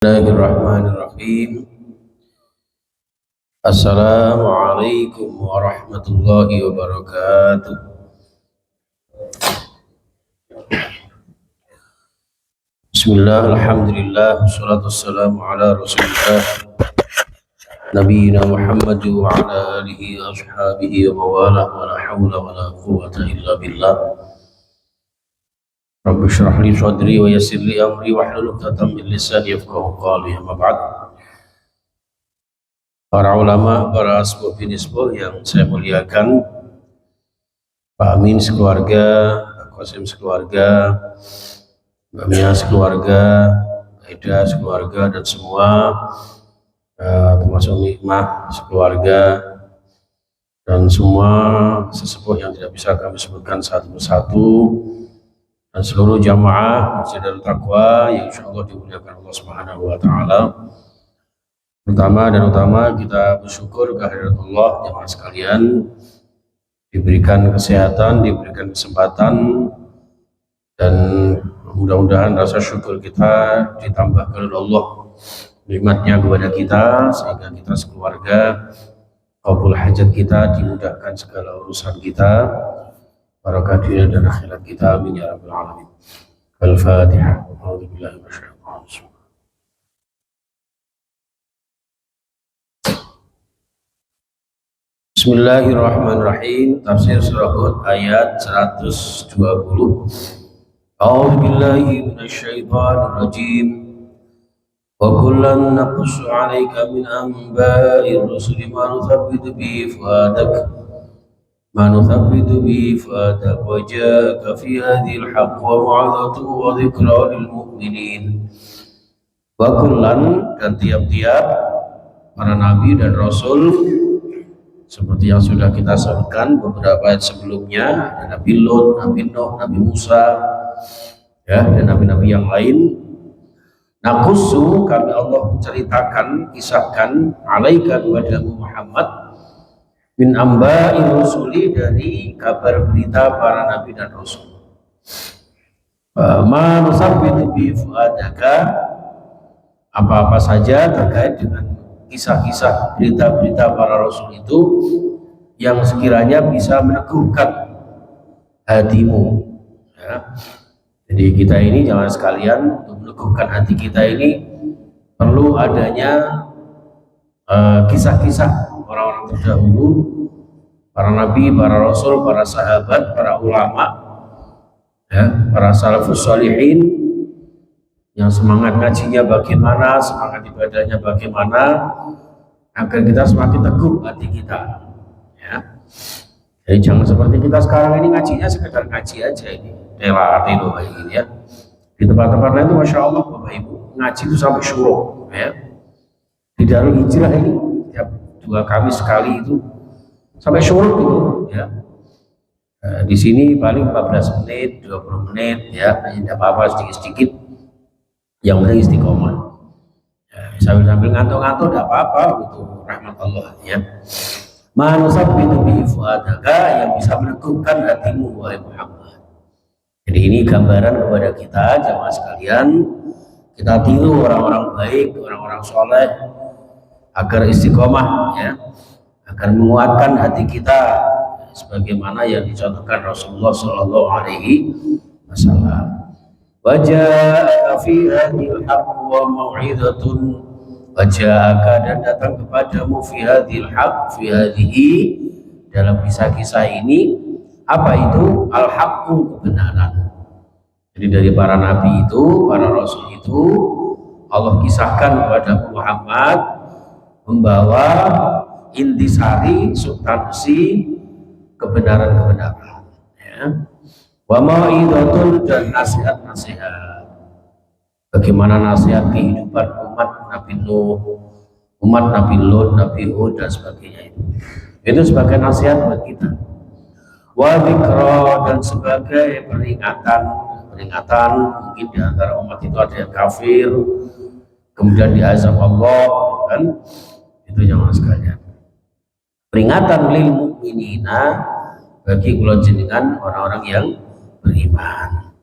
Bismillahirrahmanirrahim. Assalamualaikum warahmatullahi wabarakatuh. Bismillah, alhamdulillah, wassalatu wassalamu ala rasulillah Nabiina Muhammad wa ala alihi wa ashabihi wa mawalah wa la hawla wa la quwwata illa billah. Rabbi shrah li sadri wa yassir li amri wa hlul 'uqdatam min lisani yafqahu qawli. Amma ba'd. Para ulama, para asbab binisbah yang saya muliakan, Pak Amin sekeluarga, Pak Qasim sekeluarga, Mbak Mia sekeluarga, Aida sekeluarga, dan semua termasuk Nikmah sekeluarga, dan semua sesepuh yang tidak bisa kami sebutkan satu persatu, dan seluruh jamaah Masjid Darut Taqwa yang insyaallah dimuliakan Allah Subhanahu wa taala. Pertama dan utama kita bersyukur kehadirat Allah jemaah sekalian, diberikan kesehatan, diberikan kesempatan, dan mudah-mudahan rasa syukur kita ditambahkan oleh Allah nikmatnya kepada kita sehingga kita sekeluarga kabul hajat kita, dimudahkan segala urusan kita, barakah dunia dan akhirat kita, amin ya rabbal alamin. Al-Fatihah. A'udzubillahi minasyaitonir rajim. Bismillahirrahmanirrahim. Tafsir surah Hud ayat 120. A'udzubillahi minasyaitonir rajim. Wa kullan naqussu 'alaika min anba'ir rusuli ma nuthabbitu bihi fuadak wa ja'aka fi hadhil haqq wa mau'izatu wa dhikra lil mu'minin. Wa kullan, dan tiap-tiap para nabi dan rasul, seperti yang sudah kita sebutkan beberapa ayat sebelumnya, ada Nabi Lut, Nabi Nuh, Nabi Musa, ya, dan nabi-nabi yang lain. Nakusu, kami Allah ceritakan, kisahkan, alaika kepada Muhammad, min amba'i rusuli, dari kabar berita para nabi dan rasul. Ma nusabbitu bi fuadaka, apa-apa saja terkait dengan kisah-kisah berita-berita para rasul itu yang sekiranya bisa meneguhkan hatimu, ya. Jadi kita ini jangan sekalian, untuk meneguhkan hati kita ini perlu adanya kisah-kisah orang-orang terdahulu, para nabi, para rasul, para sahabat, para ulama, ya, para salafus sholihin, yang semangat ngajinya bagaimana, semangat ibadahnya bagaimana, agar kita semakin teguh hati kita, ya. Jadi jangan seperti kita sekarang ini ngajinya sekedar ngaji aja, ini lewat itu kayak gini, ya. Di tempat-tempat lain itu masya Allah Bapak Ibu ngaji itu sampai syuruk, ya. Di Darul Hijrah ini tiap 2 Kamis sekali itu sampai syuruk itu, ya. Di sini paling 14 menit, 20 menit, ya, tidak apa-apa, sedikit-sedikit. Yang penting istiqomah, ya, sambil ngantuk-ngantuk tidak apa-apa, itu rahmat Allah, ya. Manusabbitu bihi fuadaka, yang bisa meneguhkan hatimu wahai Muhammad. Jadi ini gambaran kepada kita jamaah sekalian, kita tiru orang-orang baik, orang-orang soleh, agar istiqomah, ya, agar menguatkan hati kita sebagaimana yang dicontohkan Rasulullah Shallallahu Alaihi Wasallam. Waja'aka fi hadhil haqq wa mau'izatun, waja'aka, dan datang kepadamu fi hadhil haqq, fi hadhihi, dalam kisah-kisah ini, apa itu? Al-haqqu, kebenaran. Jadi dari para nabi itu, para rasul itu, Allah kisahkan kepada Muhammad membawa intisari, substansi kebenaran-kebenaran, ya. Wa mau'izatun, dan nasihat-nasihat. Bagaimana nasihat kehidupan umat Nabi Nuh, umat Nabi Lut, Nabi Hud, dan sebagainya itu. Itu sebagai nasihat buat kita. Wa dzikra, dan sebagai peringatan, mungkin di antara umat itu ada yang kafir, kemudian diazab Allah, kan? Itu jangan sekalian. Peringatan lil mukminina, bagi kula jenengan orang-orang yang beriman.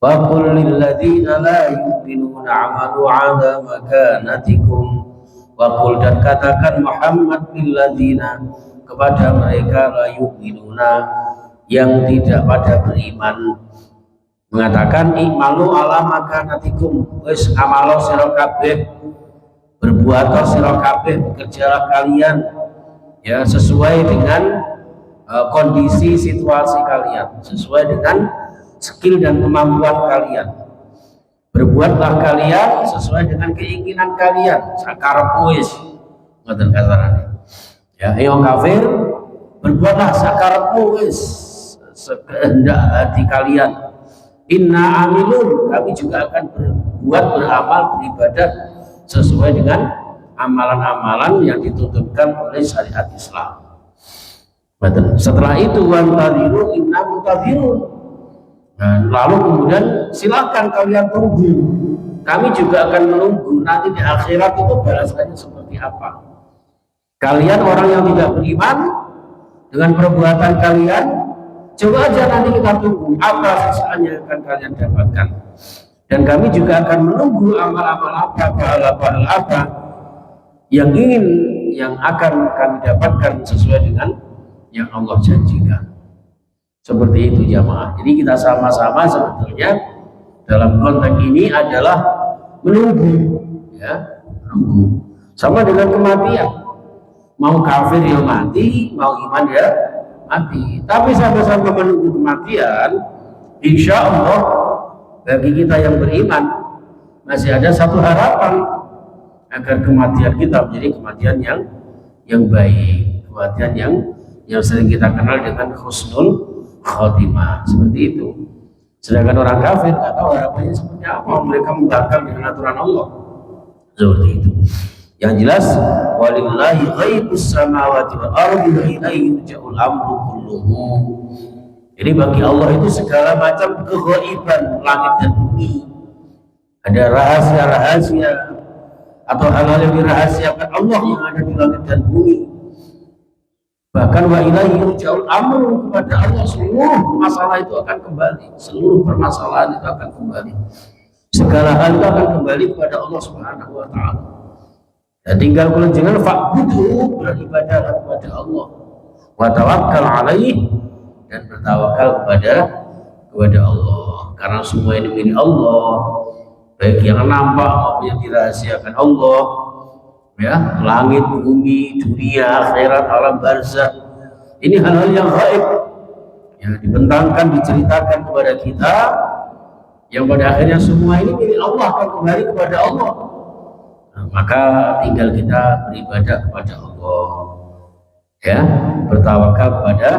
Wa qul lil ladzina la yu'minuna 'amalu 'ala makanatikum. Wa qul, dan katakan Muhammad lil ladzina, kepada mereka la yu'minuna, yang tidak pada beriman, mengatakan ikmalu ala makanatikum, wis amalo sira kabeh, berbuat sira kabeh, bekerjalah kalian ya sesuai dengan kondisi situasi kalian, sesuai dengan skill dan kemampuan kalian. Berbuatlah kalian sesuai dengan keinginan kalian, sakarep wis ngoten kasarane. Ya, ayo kafir, berbuatlah sakarepmu wis, sekehendak hati kalian. Inna amilun, kami juga akan berbuat, beramal, beribadah sesuai dengan amalan-amalan yang dituntutkan oleh syariat Islam. Setelah itu wantadhiru inna muntadhirun. Nah, lalu kemudian silakan kalian tunggu, kami juga akan menunggu nanti di akhirat itu balasannya seperti apa. Kalian orang yang tidak beriman dengan perbuatan kalian, coba aja nanti kita tunggu apa siksaan yang akan kalian dapatkan. Dan kami juga akan menunggu amal-amal apa, pahala-pahala apa yang akan kami dapatkan sesuai dengan yang Allah janjikan. Seperti itu jamaah. Jadi kita sama-sama sebetulnya dalam konteks ini adalah menunggu, ya, menunggu. Sama dengan kematian. Mau kafir ya mati, mau iman ya mati. Tapi sama-sama menunggu kematian, insya Allah bagi kita yang beriman masih ada satu harapan agar kematian kita menjadi kematian yang baik, kematian yang sering kita kenal dengan husnul khotimah, seperti itu. Sedangkan orang kafir nggak tahu harapannya seperti apa, mereka membangkang dengan aturan Allah, seperti itu. Yang jelas, walillahi ghaibus samawati wal ardi wa ilaihi yurja'ul amru kulluhu. Jadi bagi Allah itu segala macam keghaiban langit dan bumi. Ada rahasia-rahasia atau hal-hal yang dirahasiakan Allah yang ada di langit dan bumi. Bahkan wa ilaihi yurja'ul amru, kepada Allah seluruh masalah itu akan kembali, seluruh permasalahan itu akan kembali, segala hal itu akan kembali kepada Allah Subhanahu wa taala. Dan tinggal kelenjengan fa'budu, beribadah kepada Allah, wa tawakkal alaih, dan bertawakal kepada Allah, karena semua ini milik Allah, baik yang nampak maupun yang dirahasiakan Allah, ya, langit, bumi, dunia, akhirat, alam barzakh. Ini hal-hal yang gaib yang dibentangkan, diceritakan kepada kita, yang pada akhirnya semua ini milik Allah, akan kembali kepada Allah. Nah, maka tinggal kita beribadah kepada Allah, ya, bertawakal kepada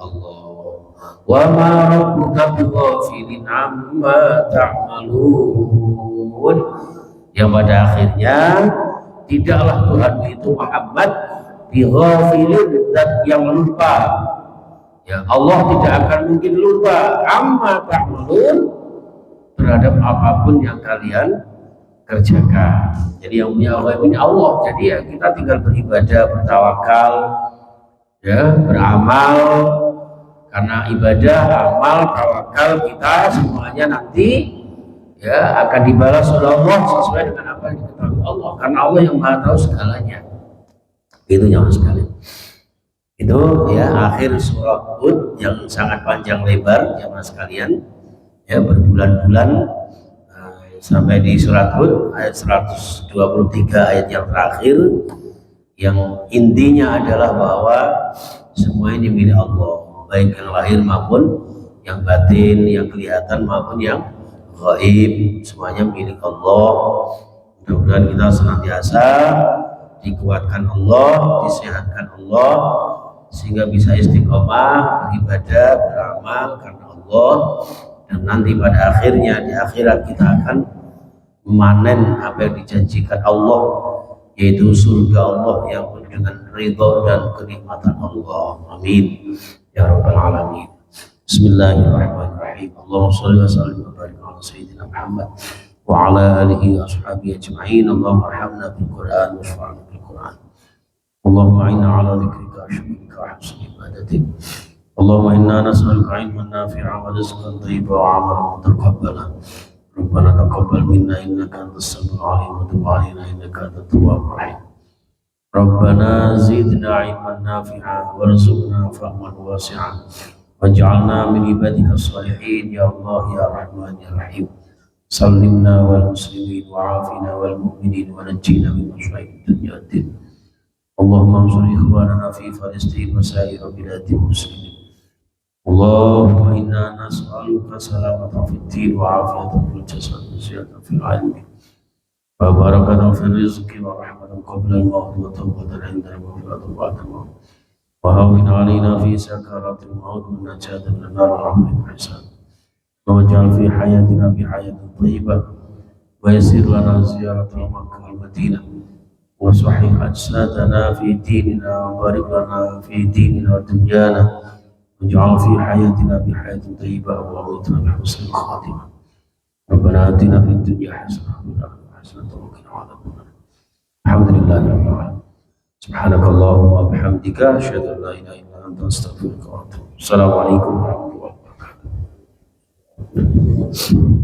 Allah. Wa ma rabbuka bighafilin amma ta'malun. Yang pada akhirnya tidaklah Tuhan itu Muhammad bighafilin, zat yang lupa. Ya, Allah tidak akan mungkin lupa amma ta'malun, terhadap apapun yang kalian kerjakan. Jadi yang punya Allah ini Allah. Jadi ya kita tinggal beribadah, bertawakal, ya, beramal, karena ibadah, amal, tawakal kita semuanya nanti ya akan dibalas oleh Allah sesuai dengan apa yang diketahui Allah, karena Allah yang Maha tahu segalanya. Itu nyawa sekali. Itu ya akhir surah Hud yang sangat panjang lebar jamaah sekalian, ya, berbulan-bulan sampai di surat Hud ayat 123 ayat yang terakhir, yang intinya adalah bahwa semua ini milik Allah, baik yang lahir maupun yang batin, yang kelihatan maupun yang gaib, semuanya milik Allah. Mudah-mudahan kita senantiasa dikuatkan Allah, disehatkan Allah, sehingga bisa istiqomah beribadah, beramal karena Allah, dan nanti pada akhirnya di akhirat kita akan memanen apa yang dijanjikan Allah, yaitu surga Allah yang penuh dengan ridha dan kenikmatan Allah. Amin ya rabbal alamin. Bismillahirrahmanirrahim. Allahumma shalli wa sallim wa barik ala sayyidina Muhammad wa ala alihi wa ashabihi ajma'in. Allahumma arhamna bil Qur'an wa shfa'na bil Qur'an. Allahumma inna ala dzikrika wa syukrika wa husni ibadatik. اللهم إنا نسألك علما نافعا ورزقا طيبا وعملا متقبلا. ربنا تقبل منا إنك أنت السميع العليم وتب علينا إنك أنت التواب الرحيم. ربنا زدنا علما نافعا وارزقنا فهما واسعا واجعلنا من عبادك الصالحين يا الله يا رحمن يا رحيم. سلمنا والمسلمين وعافنا والمؤمنين ونجينا من مصائب الدنيا والدين. اللهم انصر إخواننا في فلسطين وسائر بلاد المسلمين. اللهم إنا نسألك سلامة في الدين وعافية في الجسد وزيادة في العلم وبركة في الرزق ورحمة قبل الموت وتوبة عند الموت بعد الموت وهون علينا في سكرات الموت والنجاة من النار ورحمة الحساب. واجعل في حياتنا بحياة طيبة ويسر لنا زيارة مكة والمدينة وصحح أجسادنا في ديننا وبارك لنا في ديننا ودنيانا واجعل في حياتنا بحياة طيبة وموتنا بحسن الخاتمة. ربنا آتنا في الدنيا حسنة وفي الآخرة حسنة وقنا عذاب النار. الحمد لله رب العالمين. سبحانك اللهم وبحمدك أشهد أن لا إله إلا أنت أستغفرك وأتوب إليك. السلام عليكم ورحمة الله وبركاته.